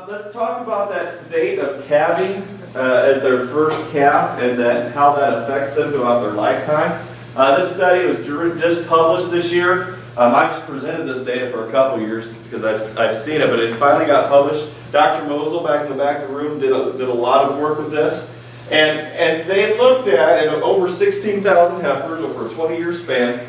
Let's talk about that date of calving at their first calf and how that affects them throughout their lifetime. This study was just published this year. I've presented this data for a couple years because I've seen it, but it finally got published. Dr. Mosel back in the back of the room did a lot of work with this. And they looked at over 16,000 heifers over a 20-year span,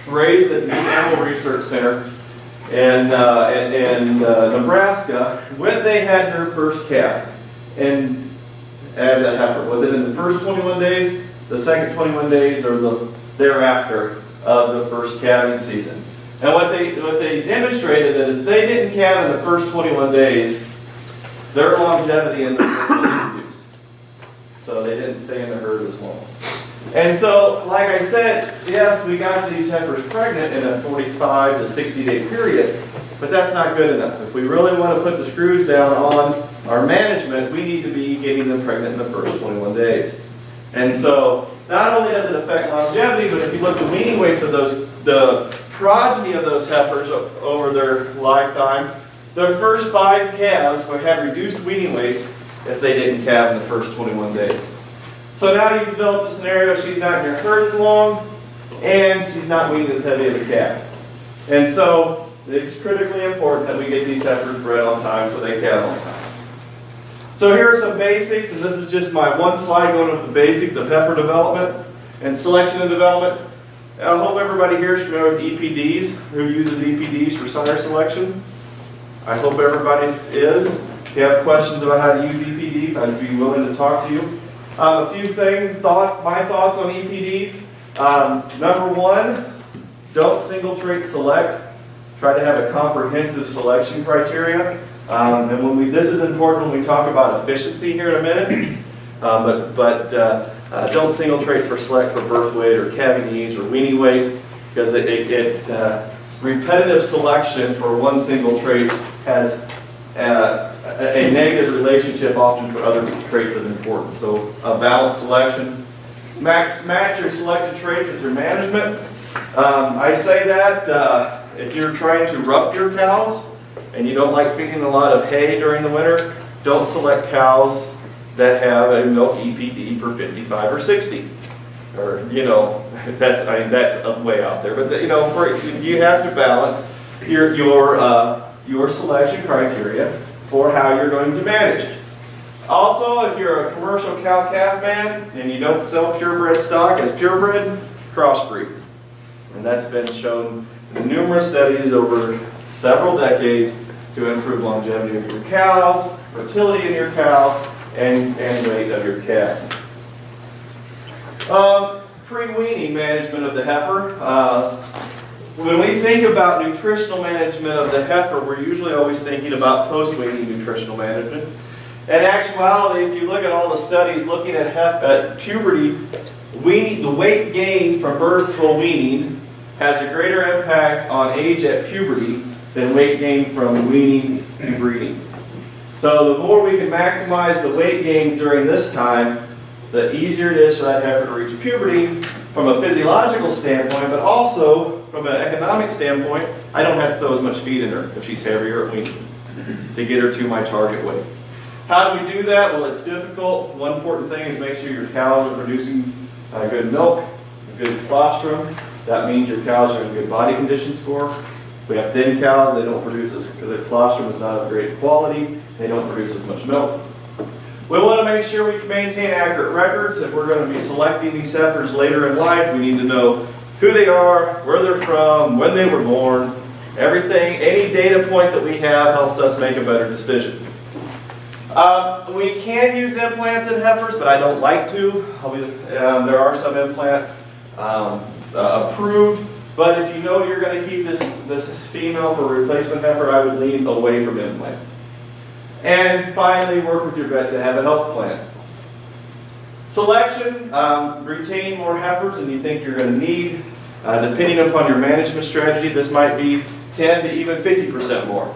raised at the Animal Research Center in Nebraska, when they had their first calf. And as a heifer, was it in the first 21 days, the second 21 days, or the thereafter of the first calving season? And what they demonstrated that is they didn't calve in the first 21 days, their longevity in the herd was reduced. So they didn't stay in the herd as long. And so, like I said, yes, we got these heifers pregnant in a 45 to 60 day period, but that's not good enough. If we really want to put the screws down on our management, we need to be getting them pregnant in the first 21 days. And so, not only does it affect longevity, but if you look at the weaning weights of the progeny of those heifers over their lifetime, their first 5 calves would have reduced weaning weights if they didn't calve in the first 21 days. So now you've developed a scenario, she's not in your herd as long, and she's not weaning as heavy of a calf. And so it's critically important that we get these heifers bred on time so they calve on time. So here are some basics, and this is just my one slide going over the basics of heifer development and selection and development. I hope everybody here is familiar with EPDs, who uses EPDs for sire selection. I hope everybody is. If you have questions about how to use EPDs, I'd be willing to talk to you. A few things, my thoughts on EPDs. Number one, don't single trait select. Try to have a comprehensive selection criteria. And this is important when we talk about efficiency here in a minute. Don't single trait for select for birth weight or calving age or weaning weight, because repetitive selection for one single trait has a negative relationship often for other traits of importance. So balanced selection. Match your selected traits with your management. I say that if you're trying to rough your cows and you don't like feeding a lot of hay during the winter, don't select cows that have a milk EPD for 55 or 60. Or, that's way out there. But, you have to balance your selection criteria for how you're going to manage. Also, if you're a commercial cow-calf man and you don't sell purebred stock as purebred, crossbreed. And that's been shown in numerous studies over several decades to improve longevity of your cows, fertility in your cows, and weight of your calves. Pre-weaning management of the heifer. When we think about nutritional management of the heifer, we're usually always thinking about post-weaning nutritional management. In actuality, if you look at all the studies looking at puberty, the weight gained from birth to weaning has a greater impact on age at puberty than weight gain from weaning to breeding. So the more we can maximize the weight gains during this time, the easier it is for that heifer to reach puberty from a physiological standpoint, but also from an economic standpoint. I don't have to throw as much feed in her if she's heavier at weaning to get her to my target weight. How do we do that? Well, it's difficult. One important thing is make sure your cows are producing good milk, good colostrum. That means your cows are in good body condition score. We have thin cows, they don't produce as, because their colostrum is not of great quality, they don't produce as much milk. We want to make sure we can maintain accurate records. If we're going to be selecting these heifers later in life, we need to know who they are, where they're from, when they were born. Everything, any data point that we have helps us make a better decision. We can use implants in heifers, but I don't like to. There are some implants approved, but if you know you're going to keep this female for a replacement heifer, I would lean away from implants. And finally, work with your vet to have a health plan. Selection, retain more heifers than you think you're going to need. Depending upon your management strategy, this might be 10 to even 50% more.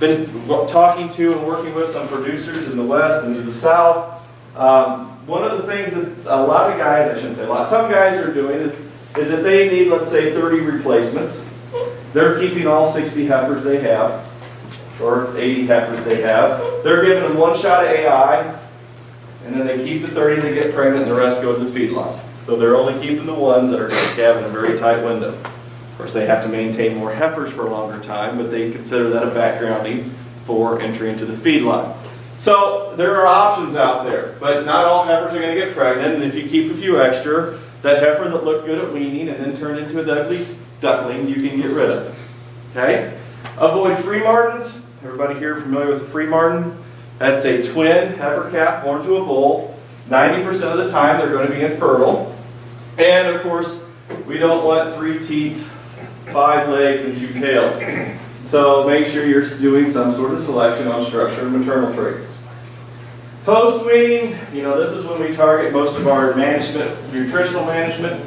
Been talking to and working with some producers in the West and to the South. One of the things that a lot of guys, I shouldn't say a lot, some guys are doing is if they need, let's say, 30 replacements, they're keeping all 60 heifers they have. or 80 heifers they have. They're giving them one shot of AI, and then they keep the 30 that get pregnant, and the rest go to the feedlot. So they're only keeping the ones that are going to calve in a very tight window. Of course, they have to maintain more heifers for a longer time, but they consider that a backgrounding for entry into the feedlot. So there are options out there, but not all heifers are going to get pregnant, and if you keep a few extra, that heifer that looked good at weaning and then turned into a duckling, you can get rid of. Okay? Avoid free martins. Everybody here familiar with a free martin? That's a twin heifer calf born to a bull. 90% of the time they're going to be infertile. And of course, we don't want 3 teats, 5 legs, and 2 tails. So make sure you're doing some sort of selection on structure and maternal traits. Post-weaning, this is when we target most of our management, nutritional management.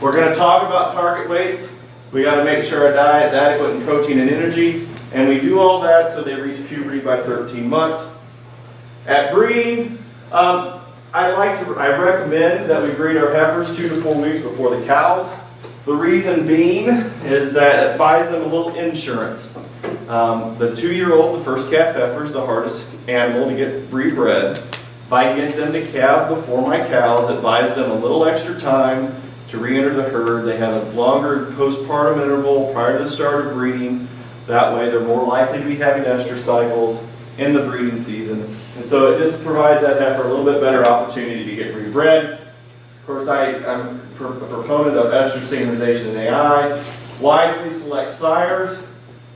We're going to talk about target weights. We got to make sure our diet is adequate in protein and energy, and we do all that so they reach puberty by 13 months. At breeding, I recommend that we breed our heifers 2 to 4 weeks before the cows. The reason being is that it buys them a little insurance. The 2-year-old, the first calf heifer, is the hardest animal to get rebred. If I get them to calve before my cows, it buys them a little extra time to re-enter the herd. They have a longer postpartum interval prior to the start of breeding. That way they're more likely to be having estrus cycles in the breeding season. And so it just provides that heifer a little bit better opportunity to get rebred. Of course, I'm a proponent of estrus synchronization in AI. Wisely select sires.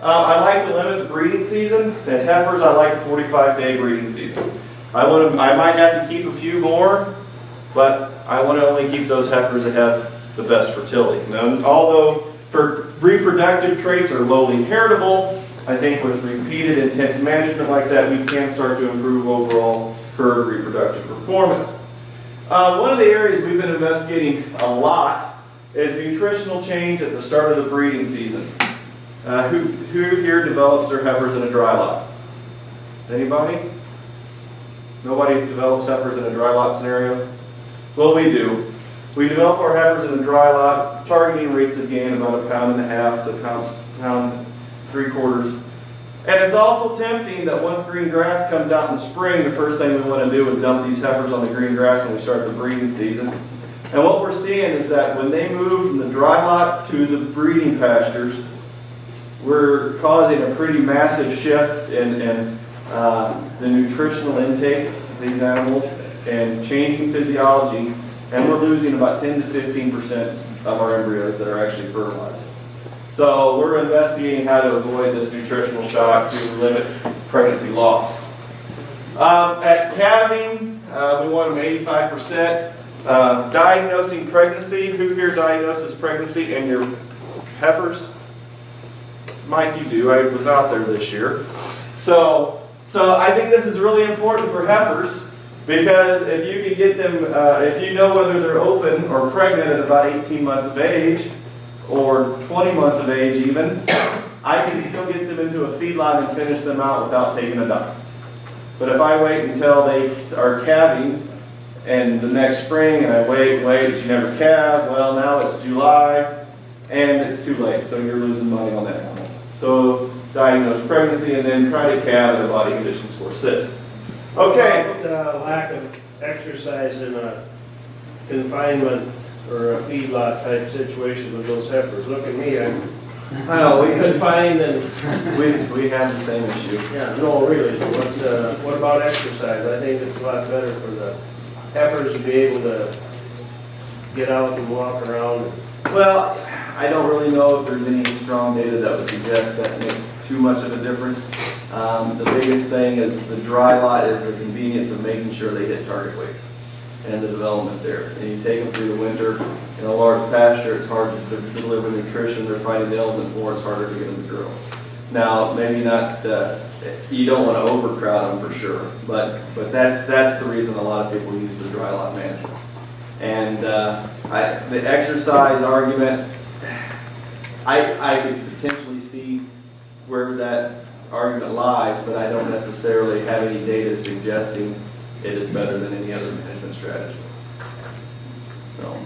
I like to limit the breeding season. And heifers, I like a 45-day breeding season. I might have to keep a few more, but I want to only keep those heifers that have the best fertility. Now, although for reproductive traits are lowly inheritable, I think with repeated intense management like that, we can start to improve overall herd reproductive performance. One of the areas we've been investigating a lot is nutritional change at the start of the breeding season. Who here develops their heifers in a dry lot? Anybody? Nobody develops heifers in a dry lot scenario? Well, we do. We develop our heifers in a dry lot, targeting rates of gain about 1.5 pounds to pound 3/4. And it's awful tempting that once green grass comes out in the spring, the first thing we want to do is dump these heifers on the green grass and we start the breeding season. And what we're seeing is that when they move from the dry lot to the breeding pastures, we're causing a pretty massive shift in the nutritional intake of these animals and changing physiology, and we're losing about 10 to 15% of our embryos that are actually fertilized. So we're investigating how to avoid this nutritional shock to limit pregnancy loss. At calving, we want them 85%. Diagnosing pregnancy, who here diagnoses pregnancy in your heifers? Mike, you do. I was out there this year. So I think this is really important for heifers, because if you can get them, if you know whether they're open or pregnant at about 18 months of age, or 20 months of age even, I can still get them into a feedlot and finish them out without taking a dime. But if I wait until they are calving and the next spring and I wait, but you never calve, well, now it's July and it's too late, so you're losing money on that animal. So diagnose pregnancy and then try to calve at a body condition score 6. Okay. Lack of exercise in a confinement or a feedlot type situation with those heifers. Look at me, I'm confined and... We have the same issue. Yeah, no, really. What about exercise? I think it's a lot better for the heifers to be able to get out and walk around. Well, I don't really know if there's any strong data that would suggest that makes too much of a difference. The biggest thing is the dry lot is the convenience of making sure they hit target weights and the development there. And you take them through the winter in a large pasture, it's hard to deliver nutrition. They're fighting the elements more, it's harder to get them to grow. Now, maybe not, you don't want to overcrowd them for sure, but that's the reason a lot of people use the dry lot management. And the exercise argument, I could potentially see where that argument lies, but I don't necessarily have any data suggesting it is better than any other management strategy. So.